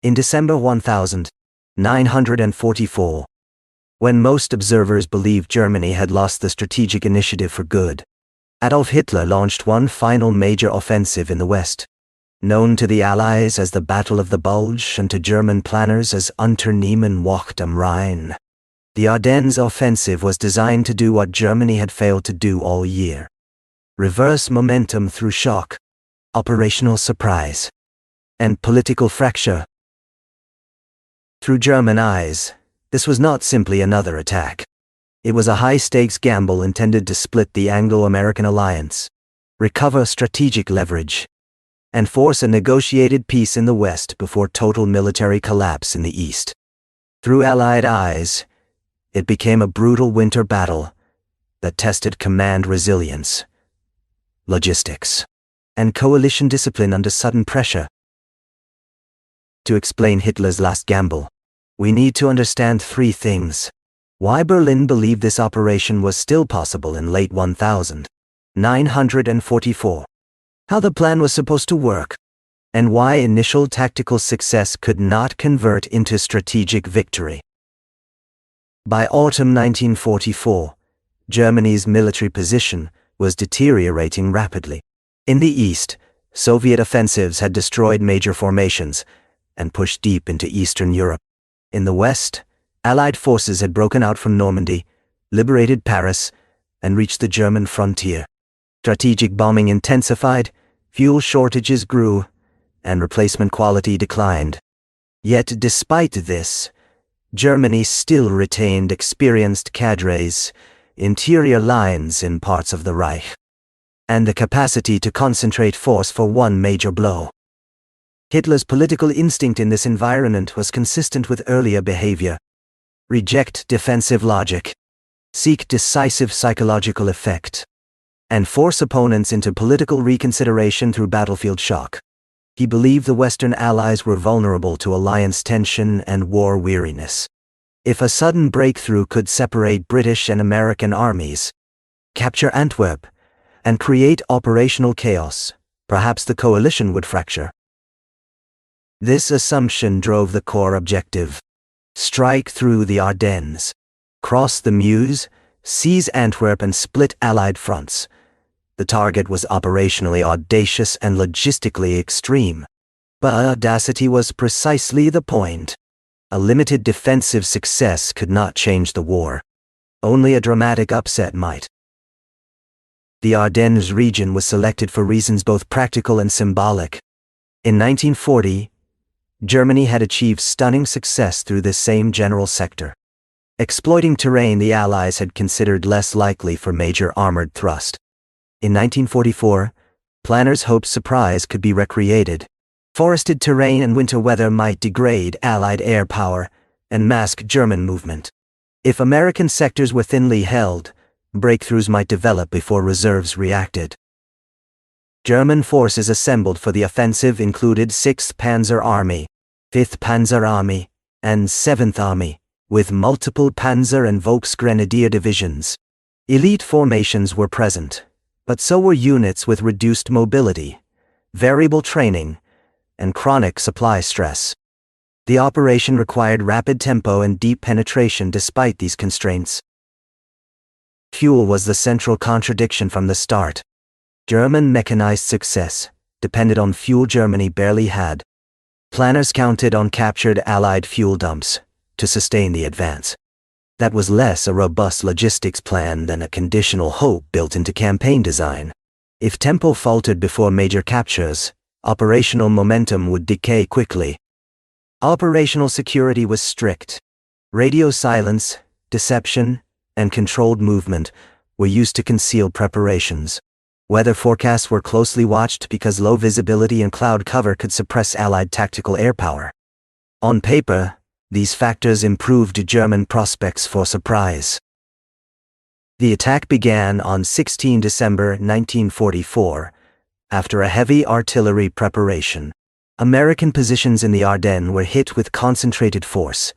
In December 1944, when most observers believed Germany had lost the strategic initiative for good, Adolf Hitler launched one final major offensive in the West, known to the Allies as the Battle of the Bulge and to German planners as Unternehmen Wacht am Rhein. The Ardennes Offensive was designed to do what Germany had failed to do all year: reverse momentum through shock, operational surprise, and political fracture. Through German eyes, this was not simply another attack. It was a high-stakes gamble intended to split the Anglo-American alliance, recover strategic leverage, and force a negotiated peace in the West before total military collapse in the East. Through Allied eyes, it became a brutal winter battle that tested command resilience, logistics, and coalition discipline under sudden pressure. To explain Hitler's last gamble, we need to understand three things: why Berlin believed this operation was still possible in late 1944, how the plan was supposed to work, and why initial tactical success could not convert into strategic victory. By autumn 1944, Germany's military position was deteriorating rapidly. In the east, Soviet offensives had destroyed major formations and pushed deep into Eastern Europe. In the west, Allied forces had broken out from Normandy, liberated Paris, and reached the German frontier. Strategic bombing intensified, fuel shortages grew, and replacement quality declined. Yet despite this, Germany still retained experienced cadres, interior lines in parts of the Reich, and the capacity to concentrate force for one major blow. Hitler's political instinct in this environment was consistent with earlier behavior: reject defensive logic, seek decisive psychological effect, and force opponents into political reconsideration through battlefield shock. He believed the Western Allies were vulnerable to alliance tension and war weariness. If a sudden breakthrough could separate British and American armies, capture Antwerp, and create operational chaos, perhaps the coalition would fracture. This assumption drove the core objective: strike through the Ardennes, cross the Meuse, seize Antwerp, and split Allied fronts. The target was operationally audacious and logistically extreme. But audacity was precisely the point. A limited defensive success could not change the war. Only a dramatic upset might. The Ardennes region was selected for reasons both practical and symbolic. In 1940, Germany had achieved stunning success through this same general sector. Exploiting terrain the Allies had considered less likely for major armored thrust. In 1944, planners hoped surprise could be recreated. Forested terrain and winter weather might degrade Allied air power and mask German movement. If American sectors were thinly held, breakthroughs might develop before reserves reacted. German forces assembled for the offensive included 6th Panzer Army, 5th Panzer Army, and 7th Army, with multiple Panzer and Volksgrenadier divisions. Elite formations were present, but so were units with reduced mobility, variable training, and chronic supply stress. The operation required rapid tempo and deep penetration despite these constraints. Fuel was the central contradiction from the start. German mechanized success depended on fuel Germany barely had. Planners counted on captured Allied fuel dumps to sustain the advance. That was less a robust logistics plan than a conditional hope built into campaign design. If tempo faltered before major captures, operational momentum would decay quickly. Operational security was strict. Radio silence, deception, and controlled movement were used to conceal preparations. Weather forecasts were closely watched because low visibility and cloud cover could suppress Allied tactical air power. On paper, these factors improved German prospects for surprise. The attack began on 16 December 1944, after a heavy artillery preparation. American positions in the Ardennes were hit with concentrated force,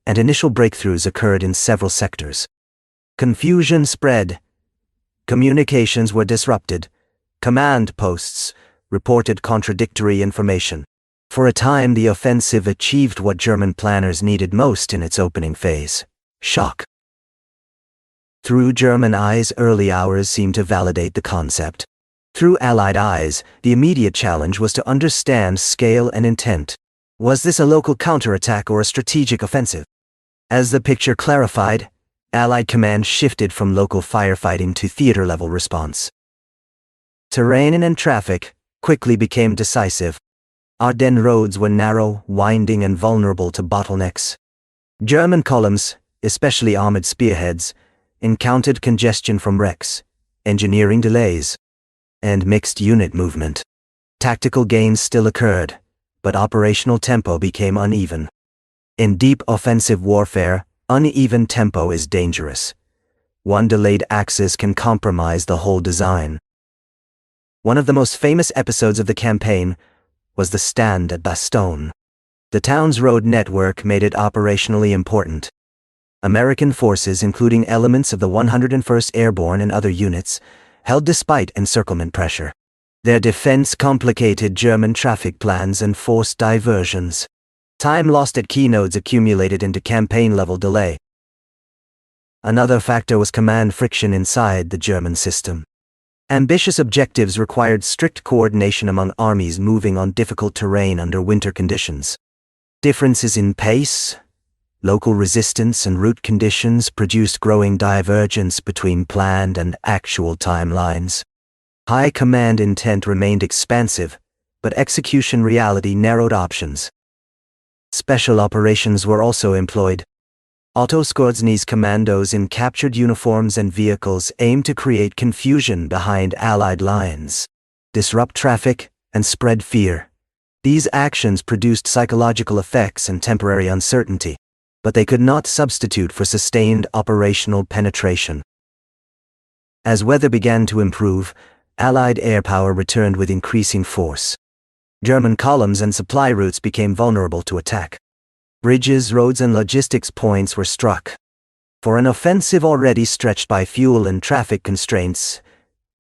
and initial breakthroughs occurred in several sectors. Confusion spread. Communications were disrupted. Command posts reported contradictory information. For a time, the offensive achieved what German planners needed most in its opening phase: shock. Through German eyes, early hours seemed to validate the concept. Through Allied eyes, the immediate challenge was to understand scale and intent. Was this a local counterattack or a strategic offensive? As the picture clarified, Allied command shifted from local firefighting to theater-level response. Terrain and traffic quickly became decisive. Ardennes roads were narrow, winding, and vulnerable to bottlenecks. German columns, especially armored spearheads, encountered congestion from wrecks, engineering delays, and mixed unit movement. Tactical gains still occurred, but operational tempo became uneven. In deep offensive warfare, uneven tempo is dangerous. One delayed axis can compromise the whole design. One of the most famous episodes of the campaign was the stand at Bastogne. The town's road network made it operationally important. American forces, including elements of the 101st Airborne and other units, held despite encirclement pressure. Their defense complicated German traffic plans and forced diversions. Time lost at key nodes accumulated into campaign-level delay. Another factor was command friction inside the German system. Ambitious objectives required strict coordination among armies moving on difficult terrain under winter conditions. Differences in pace, local resistance, and route conditions produced growing divergence between planned and actual timelines. High command intent remained expansive, but execution reality narrowed options. Special operations were also employed. Autoskorzny's commandos in captured uniforms and vehicles aimed to create confusion behind Allied lines, disrupt traffic, and spread fear. These actions produced psychological effects and temporary uncertainty, but they could not substitute for sustained operational penetration. As weather began to improve, Allied air power returned with increasing force. German columns and supply routes became vulnerable to attack. Bridges, roads, and logistics points were struck. For an offensive already stretched by fuel and traffic constraints,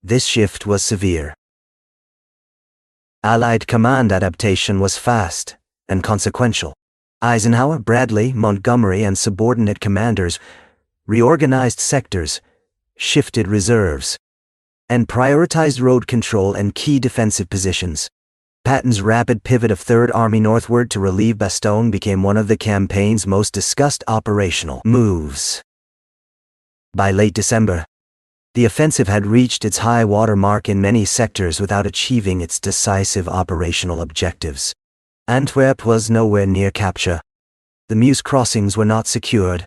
this shift was severe. Allied command adaptation was fast and consequential. Eisenhower, Bradley, Montgomery, and subordinate commanders reorganized sectors, shifted reserves, and prioritized road control and key defensive positions. Patton's rapid pivot of Third Army northward to relieve Bastogne became one of the campaign's most discussed operational moves. By late December, the offensive had reached its high water mark in many sectors without achieving its decisive operational objectives. Antwerp was nowhere near capture. The Meuse crossings were not secured.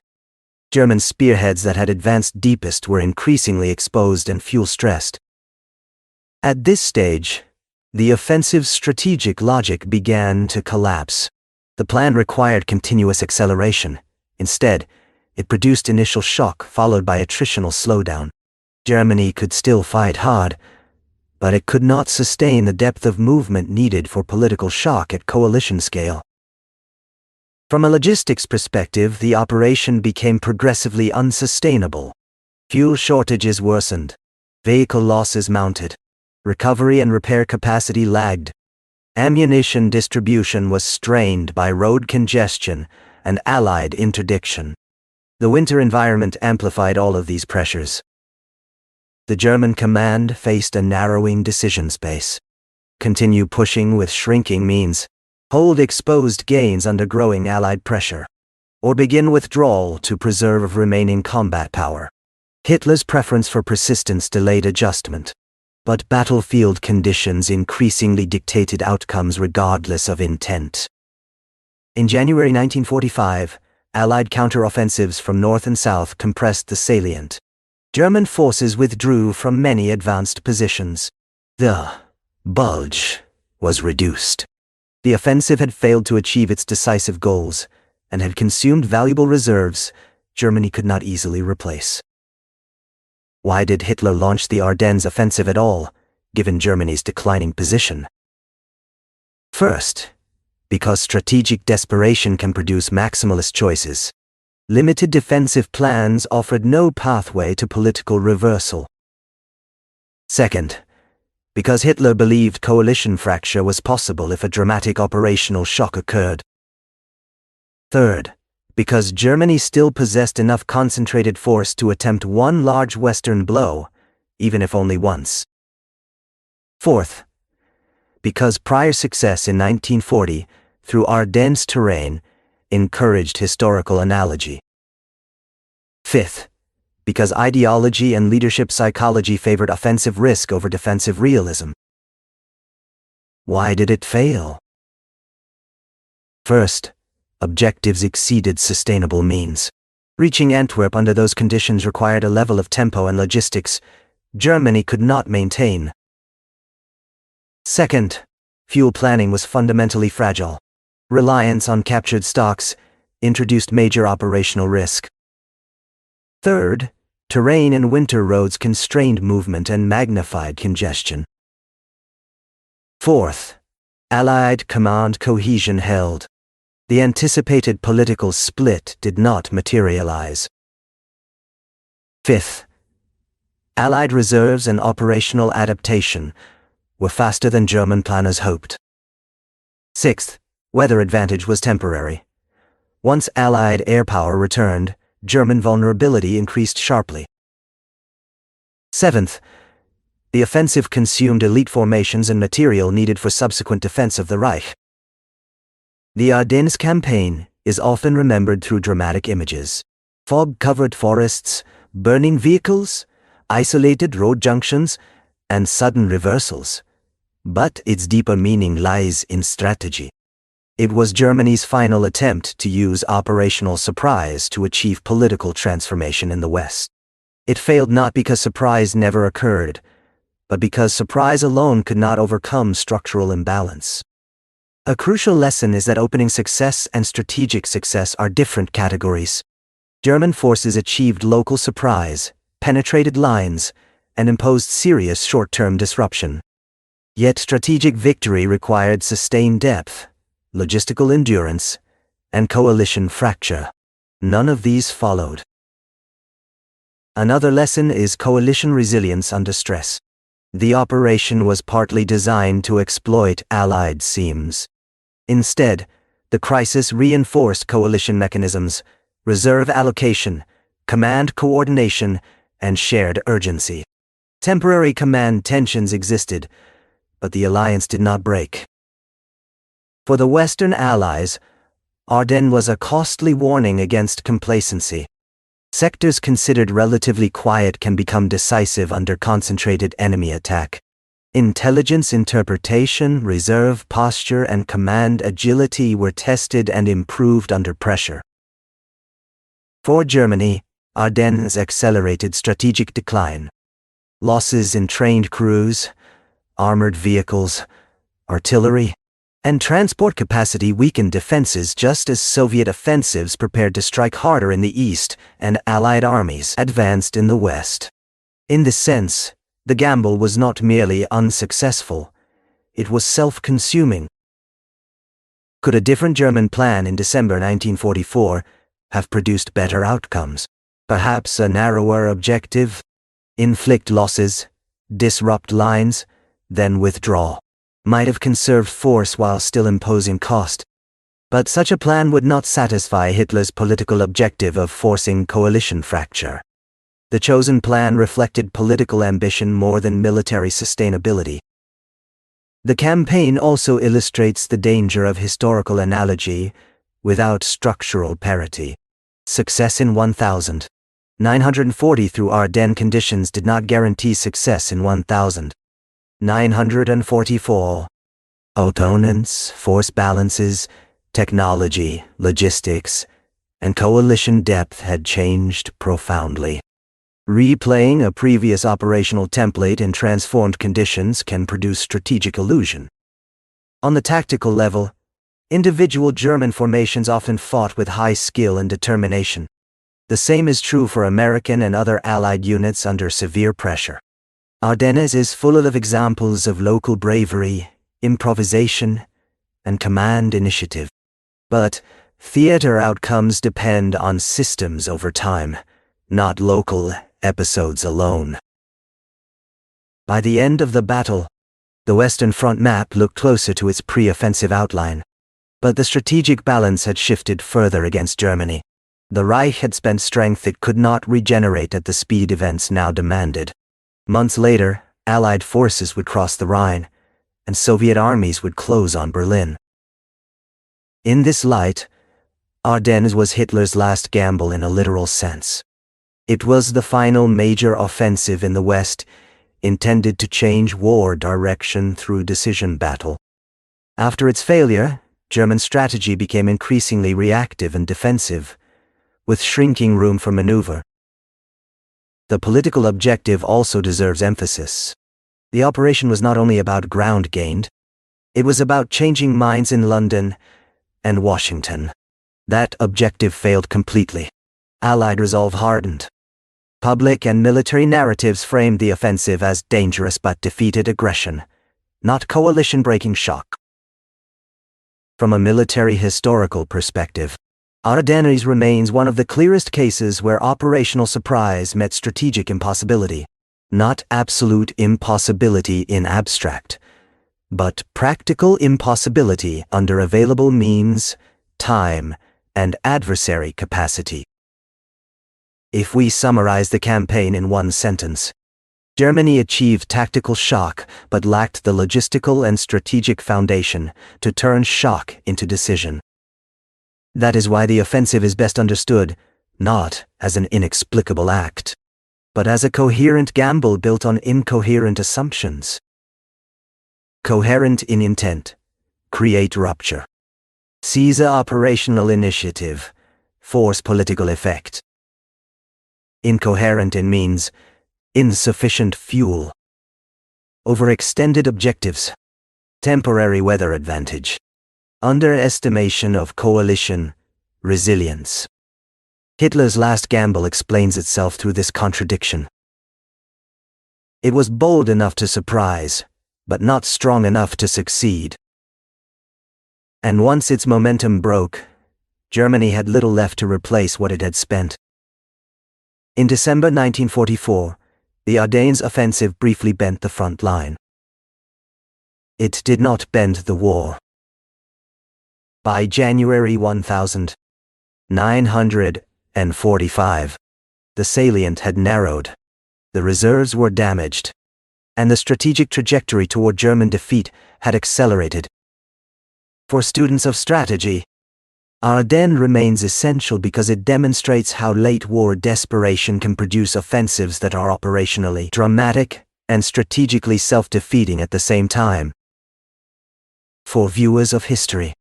German spearheads that had advanced deepest were increasingly exposed and fuel-stressed. At this stage, the offensive's strategic logic began to collapse. The plan required continuous acceleration. Instead, it produced initial shock followed by attritional slowdown. Germany could still fight hard, but it could not sustain the depth of movement needed for political shock at coalition scale. From a logistics perspective, the operation became progressively unsustainable. Fuel shortages worsened. Vehicle losses mounted. Recovery and repair capacity lagged. Ammunition distribution was strained by road congestion and Allied interdiction. The winter environment amplified all of these pressures. The German command faced a narrowing decision space. Continue pushing with shrinking means, hold exposed gains under growing Allied pressure, or begin withdrawal to preserve remaining combat power. Hitler's preference for persistence delayed adjustment. But battlefield conditions increasingly dictated outcomes regardless of intent. In January 1945, Allied counteroffensives from north and south compressed the salient. German forces withdrew from many advanced positions. The Bulge was reduced. The offensive had failed to achieve its decisive goals and had consumed valuable reserves Germany could not easily replace. Why did Hitler launch the Ardennes Offensive at all, given Germany's declining position? First, because strategic desperation can produce maximalist choices. Limited defensive plans offered no pathway to political reversal. Second, because Hitler believed coalition fracture was possible if a dramatic operational shock occurred. Third, because Germany still possessed enough concentrated force to attempt one large Western blow, even if only once. Fourth, because prior success in 1940, through Ardennes terrain, encouraged historical analogy. Fifth, because ideology and leadership psychology favored offensive risk over defensive realism. Why did it fail? First, objectives exceeded sustainable means. Reaching Antwerp under those conditions required a level of tempo and logistics Germany could not maintain. Second, fuel planning was fundamentally fragile. Reliance on captured stocks introduced major operational risk. Third, terrain and winter roads constrained movement and magnified congestion. Fourth, Allied command cohesion held. The anticipated political split did not materialize. Fifth, Allied reserves and operational adaptation were faster than German planners hoped. Sixth, weather advantage was temporary. Once Allied air power returned, German vulnerability increased sharply. Seventh, the offensive consumed elite formations and material needed for subsequent defense of the Reich. The Ardennes campaign is often remembered through dramatic images: fog-covered forests, burning vehicles, isolated road junctions, and sudden reversals. But its deeper meaning lies in strategy. It was Germany's final attempt to use operational surprise to achieve political transformation in the West. It failed not because surprise never occurred, but because surprise alone could not overcome structural imbalance. A crucial lesson is that opening success and strategic success are different categories. German forces achieved local surprise, penetrated lines, and imposed serious short-term disruption. Yet strategic victory required sustained depth, logistical endurance, and coalition fracture. None of these followed. Another lesson is coalition resilience under stress. The operation was partly designed to exploit Allied seams. Instead, the crisis reinforced coalition mechanisms, reserve allocation, command coordination, and shared urgency. Temporary command tensions existed, but the alliance did not break. For the Western Allies, Ardennes was a costly warning against complacency. Sectors considered relatively quiet can become decisive under concentrated enemy attack. Intelligence interpretation, reserve posture, and command agility were tested and improved under pressure. For Germany, Ardennes accelerated strategic decline. Losses in trained crews, armored vehicles, artillery, and transport capacity weakened defenses just as Soviet offensives prepared to strike harder in the east and Allied armies advanced in the west. In this sense, the gamble was not merely unsuccessful, it was self-consuming. Could a different German plan in December 1944 have produced better outcomes? Perhaps a narrower objective? Inflict losses, disrupt lines, then withdraw. Might have conserved force while still imposing cost. But such a plan would not satisfy Hitler's political objective of forcing coalition fracture. The chosen plan reflected political ambition more than military sustainability. The campaign also illustrates the danger of historical analogy without structural parity. Success in 1940 through Ardennes conditions did not guarantee success in 1944. Opponents, force balances, technology, logistics, and coalition depth had changed profoundly. Replaying a previous operational template in transformed conditions can produce strategic illusion. On the tactical level, individual German formations often fought with high skill and determination. The same is true for American and other Allied units under severe pressure. Ardennes is full of examples of local bravery, improvisation, and command initiative. But theater outcomes depend on systems over time, not local episodes alone. By the end of the battle, The Western Front map looked closer to its pre-offensive outline, but the strategic balance had shifted further against Germany. The Reich had spent strength it could not regenerate at the speed events now demanded. Months later, Allied forces would cross the Rhine, and Soviet armies would close on Berlin. In this light, Ardennes was Hitler's last gamble in a literal sense. It was the final major offensive in the West, intended to change war direction through decision battle. After its failure, German strategy became increasingly reactive and defensive, with shrinking room for maneuver. The political objective also deserves emphasis. The operation was not only about ground gained, it was about changing minds in London and Washington. That objective failed completely. Allied resolve hardened. Public and military narratives framed the offensive as dangerous but defeated aggression, not coalition-breaking shock. From a military historical perspective, Ardennes remains one of the clearest cases where operational surprise met strategic impossibility. Not absolute impossibility in abstract, but practical impossibility under available means, time, and adversary capacity. If we summarize the campaign in one sentence, Germany achieved tactical shock but lacked the logistical and strategic foundation to turn shock into decision. That is why the offensive is best understood, not as an inexplicable act, but as a coherent gamble built on incoherent assumptions. Coherent in intent, create rupture. Seize operational initiative, force political effect. Incoherent in means, insufficient fuel. Overextended objectives, temporary weather advantage. Underestimation of coalition, resilience. Hitler's last gamble explains itself through this contradiction. It was bold enough to surprise, but not strong enough to succeed. And once its momentum broke, Germany had little left to replace what it had spent. In December 1944, the Ardennes Offensive briefly bent the front line. It did not bend the war. By January 1945, the salient had narrowed, the reserves were damaged, and the strategic trajectory toward German defeat had accelerated. For students of strategy, Ardennes remains essential because it demonstrates how late-war desperation can produce offensives that are operationally dramatic and strategically self-defeating at the same time. For viewers of history,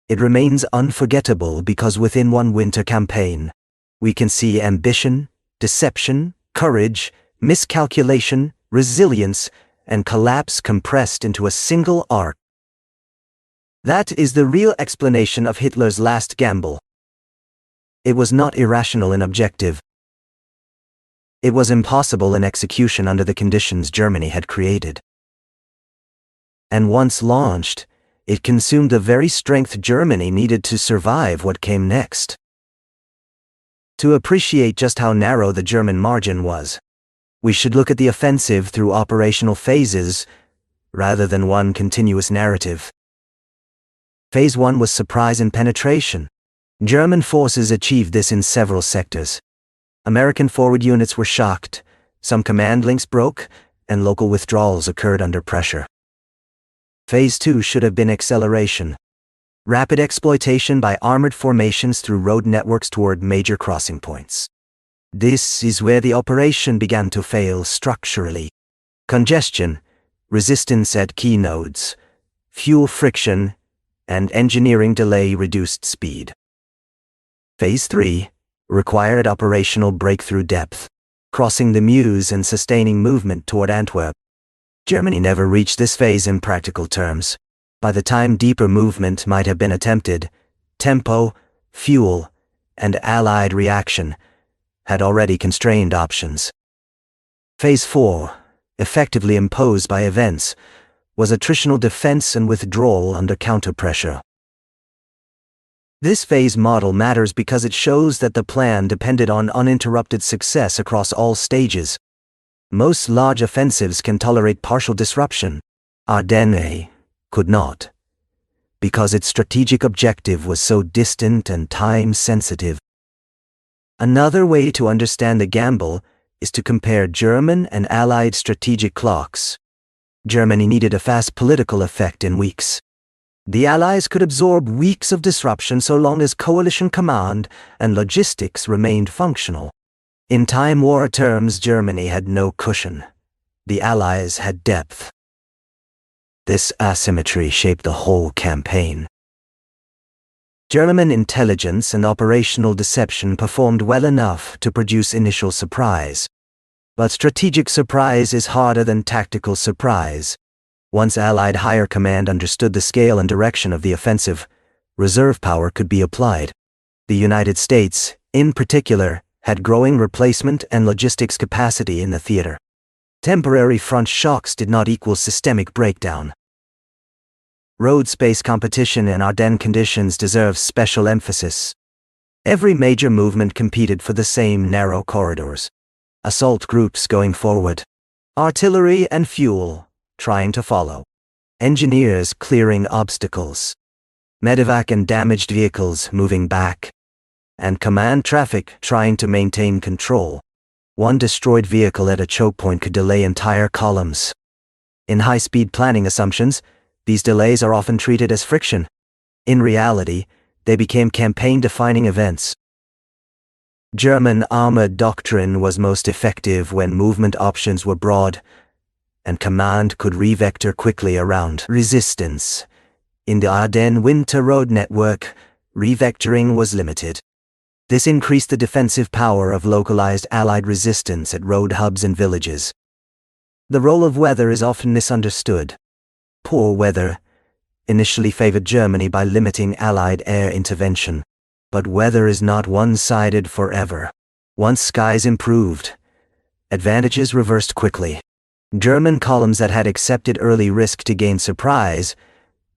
it remains unforgettable because within one winter campaign, we can see ambition, deception, courage, miscalculation, resilience, and collapse compressed into a single arc. That is the real explanation of Hitler's last gamble. It was not irrational in objective. It was impossible in execution under the conditions Germany had created. And once launched, it consumed the very strength Germany needed to survive what came next. To appreciate just how narrow the German margin was, we should look at the offensive through operational phases rather than one continuous narrative. Phase 1 was surprise and penetration. German forces achieved this in several sectors. American forward units were shocked, some command links broke, and local withdrawals occurred under pressure. Phase 2 should have been acceleration. Rapid exploitation by armored formations through road networks toward major crossing points. This is where the operation began to fail structurally. Congestion, resistance at key nodes, fuel friction, and engineering delay reduced speed. Phase 3 required operational breakthrough depth, crossing the Meuse and sustaining movement toward Antwerp. Germany never reached this phase in practical terms. By the time deeper movement might have been attempted, tempo, fuel, and Allied reaction had already constrained options. Phase 4, effectively imposed by events, was attritional defense and withdrawal under counter-pressure. This phase model matters because it shows that the plan depended on uninterrupted success across all stages. Most large offensives can tolerate partial disruption, Ardennes could not, because its strategic objective was so distant and time-sensitive. Another way to understand the gamble is to compare German and Allied strategic clocks. Germany needed a fast political effect in weeks. The Allies could absorb weeks of disruption so long as coalition command and logistics remained functional. In time war terms, Germany had no cushion. The Allies had depth. This asymmetry shaped the whole campaign. German intelligence and operational deception performed well enough to produce initial surprise. But strategic surprise is harder than tactical surprise. Once Allied higher command understood the scale and direction of the offensive, reserve power could be applied. The United States, in particular, had growing replacement and logistics capacity in the theater. Temporary front shocks did not equal systemic breakdown. Road space competition in Ardennes conditions deserves special emphasis. Every major movement competed for the same narrow corridors. Assault groups going forward. Artillery and fuel trying to follow. Engineers clearing obstacles. Medevac and damaged vehicles moving back. And command traffic trying to maintain control. One destroyed vehicle at a choke point could delay entire columns. In high-speed planning assumptions, these delays are often treated as friction. In reality, they became campaign-defining events. German armored doctrine was most effective when movement options were broad, and command could revector quickly around resistance. In the Ardennes winter road network, revectoring was limited. This increased the defensive power of localized Allied resistance at road hubs and villages. The role of weather is often misunderstood. Poor weather initially favored Germany by limiting Allied air intervention. But weather is not one-sided forever. Once skies improved, advantages reversed quickly. German columns that had accepted early risk to gain surprise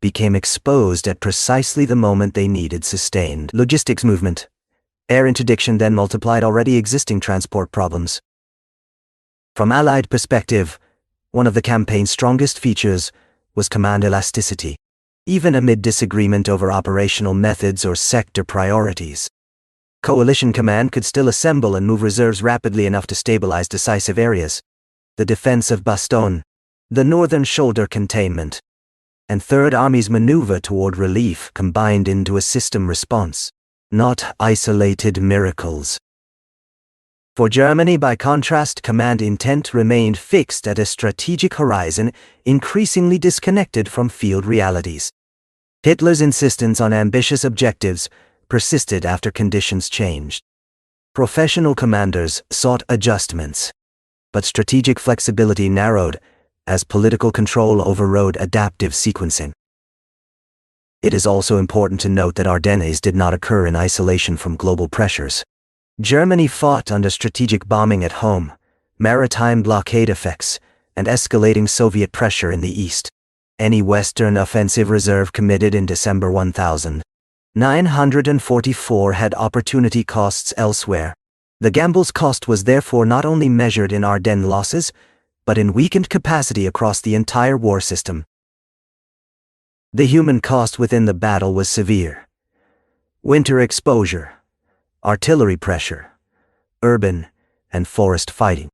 became exposed at precisely the moment they needed sustained logistics movement. Air interdiction then multiplied already existing transport problems. From Allied perspective, one of the campaign's strongest features was command elasticity, even amid disagreement over operational methods or sector priorities. Coalition command could still assemble and move reserves rapidly enough to stabilize decisive areas. The defense of Bastogne, the northern shoulder containment, and Third Army's maneuver toward relief combined into a system response, not isolated miracles. For Germany, by contrast, command intent remained fixed at a strategic horizon increasingly disconnected from field realities. Hitler's insistence on ambitious objectives persisted after conditions changed. Professional commanders sought adjustments, but strategic flexibility narrowed as political control overrode adaptive sequencing. It is also important to note that Ardennes did not occur in isolation from global pressures. Germany fought under strategic bombing at home, maritime blockade effects, and escalating Soviet pressure in the east. Any Western offensive reserve committed in December 1944 had opportunity costs elsewhere. The gamble's cost was therefore not only measured in Ardennes losses, but in weakened capacity across the entire war system. The human cost within the battle was severe. Winter exposure, artillery pressure, urban and forest fighting,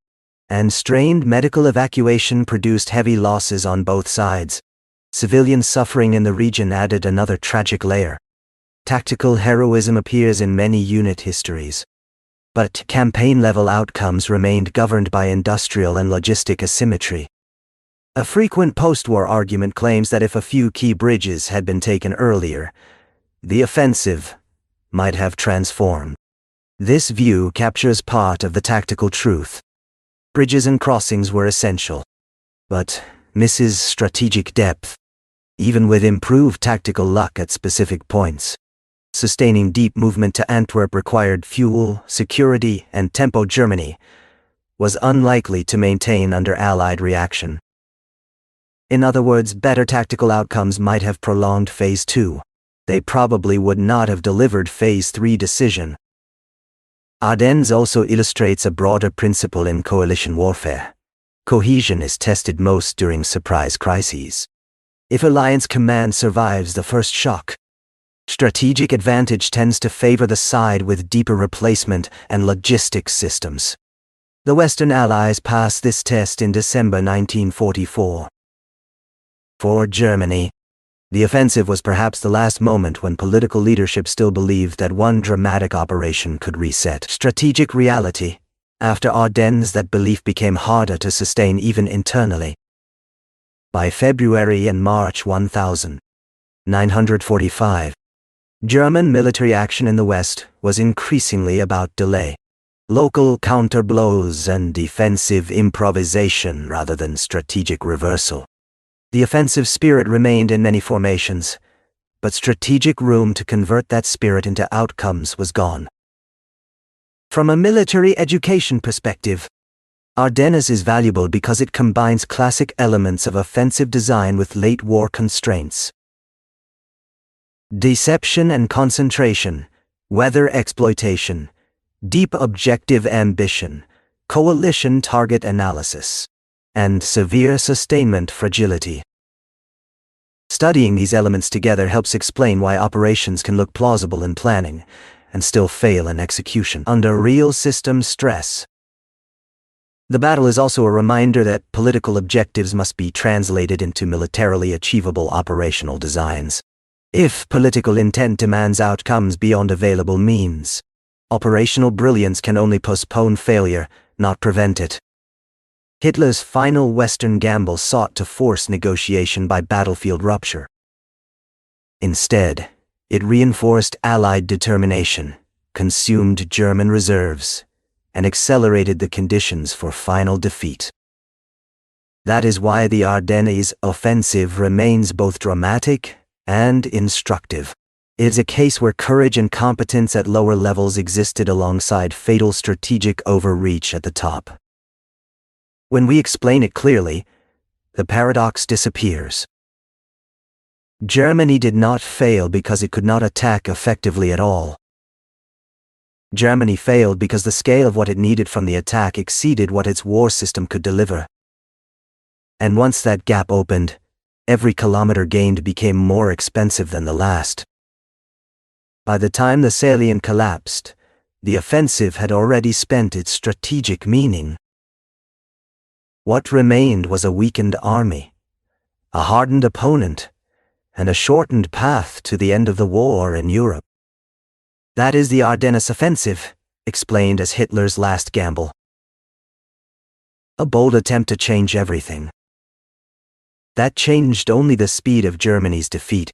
and strained medical evacuation produced heavy losses on both sides. Civilian suffering in the region added another tragic layer. Tactical heroism appears in many unit histories, but campaign-level outcomes remained governed by industrial and logistic asymmetry. A frequent post-war argument claims that if a few key bridges had been taken earlier, the offensive might have transformed. This view captures part of the tactical truth. Bridges and crossings were essential, but misses strategic depth, even with improved tactical luck at specific points. Sustaining deep movement to Antwerp required fuel, security, and tempo. Germany was unlikely to maintain under Allied reaction. In other words, better tactical outcomes might have prolonged Phase 2. They probably would not have delivered Phase 3 decision. Ardennes also illustrates a broader principle in coalition warfare. Cohesion is tested most during surprise crises. If Alliance command survives the first shock, strategic advantage tends to favor the side with deeper replacement and logistics systems. The Western Allies passed this test in December 1944. For Germany, the offensive was perhaps the last moment when political leadership still believed that one dramatic operation could reset strategic reality. After Ardennes, that belief became harder to sustain even internally. By February and March 1945, German military action in the West was increasingly about delay, local counterblows, and defensive improvisation rather than strategic reversal. The offensive spirit remained in many formations, but strategic room to convert that spirit into outcomes was gone. From a military education perspective, Ardennes is valuable because it combines classic elements of offensive design with late war constraints. Deception and concentration, weather exploitation, deep objective ambition, coalition target analysis, and severe sustainment fragility. Studying these elements together helps explain why operations can look plausible in planning and still fail in execution under real system stress. The battle is also a reminder that political objectives must be translated into militarily achievable operational designs. If political intent demands outcomes beyond available means, operational brilliance can only postpone failure, not prevent it. Hitler's final Western gamble sought to force negotiation by battlefield rupture. Instead, it reinforced Allied determination, consumed German reserves, and accelerated the conditions for final defeat. That is why the Ardennes Offensive remains both dramatic and instructive. It is a case where courage and competence at lower levels existed alongside fatal strategic overreach at the top. When we explain it clearly, the paradox disappears. Germany did not fail because it could not attack effectively at all. Germany failed because the scale of what it needed from the attack exceeded what its war system could deliver. And once that gap opened, every kilometer gained became more expensive than the last. By the time the salient collapsed, the offensive had already spent its strategic meaning. What remained was a weakened army, a hardened opponent, and a shortened path to the end of the war in Europe. That is the Ardennes Offensive, explained as Hitler's last gamble. A bold attempt to change everything. That changed only the speed of Germany's defeat.